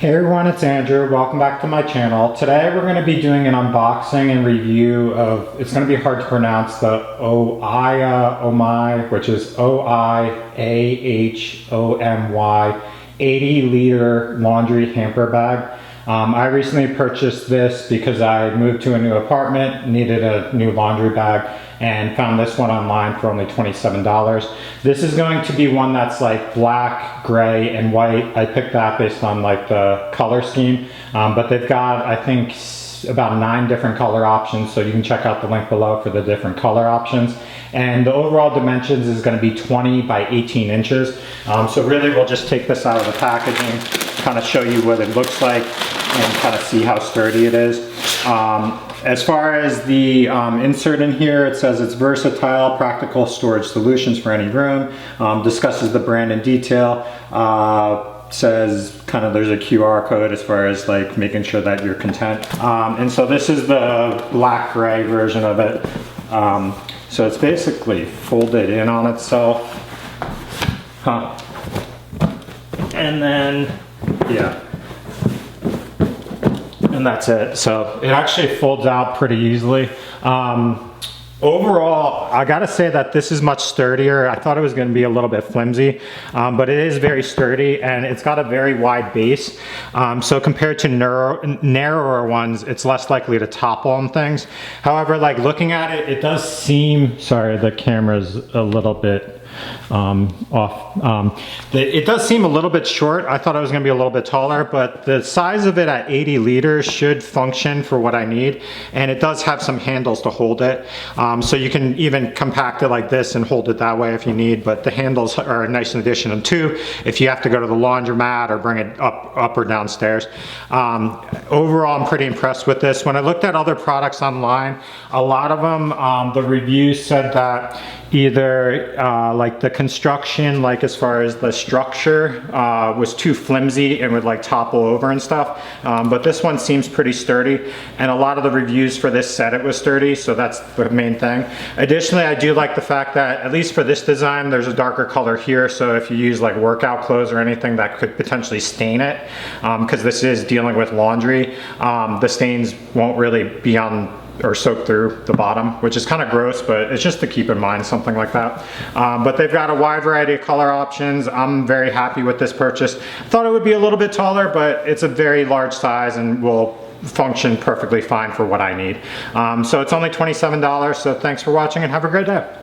Hey everyone, it's Andrew. Welcome back to my channel. Today we're going to be doing an unboxing and review of, it's going to be hard to pronounce, the OIAHOMY, which is OIAHOMY 80-liter laundry hamper bag. I recently purchased this because I moved to a new apartment, needed a new laundry bag, and found this one online for only $27. This is going to be one that's like black, gray, and white. I picked that based on like the color scheme, but they've got, I think, about 9 different color options, so you can check out the link below for the different color options. And the overall dimensions is going to be 20 by 18 inches. So really we'll just take this out of the packaging, kind of show you what it looks like, and kind of see how sturdy it is. As far as the insert in here, it says it's versatile, practical storage solutions for any room. Discusses the brand in detail. Says kind of there's a QR code as far as like making sure that you're content. And so this is the black gray version of it. So it's basically folded in on itself. And then, yeah. And that's it. So it actually folds out pretty easily. Overall, I gotta say that this is much sturdier. I thought it was gonna be a little bit flimsy, but it is very sturdy, and it's got a very wide base. So compared to narrower ones, it's less likely to topple on things. However, like looking at it, it does seem, sorry, the camera's a little bit off. It does seem a little bit short. I thought it was going to be a little bit taller, but the size of it at 80 liters should function for what I need, and it does have some handles to hold it. So you can even compact it like this and hold it that way if you need, but the handles are a nice addition too if you have to go to the laundromat or bring it up or downstairs. Overall, I'm pretty impressed with this. When I looked at other products online, a lot of them, the reviews said that either like the construction, like as far as the structure, was too flimsy and would like topple over and stuff. But this one seems pretty sturdy, and a lot of the reviews for this said it was sturdy, so that's the main thing. Additionally, I do like the fact that, at least for this design, there's a darker color here, so if you use like workout clothes or anything that could potentially stain it, because this is dealing with laundry, the stains won't really be on or soak through the bottom, which is kind of gross, but it's just to keep in mind something like that. But they've got a wide variety of color options. I'm very happy with this purchase. Thought it would be a little bit taller, but it's a very large size and will function perfectly fine for what I need. So it's only $27, so thanks for watching and have a great day.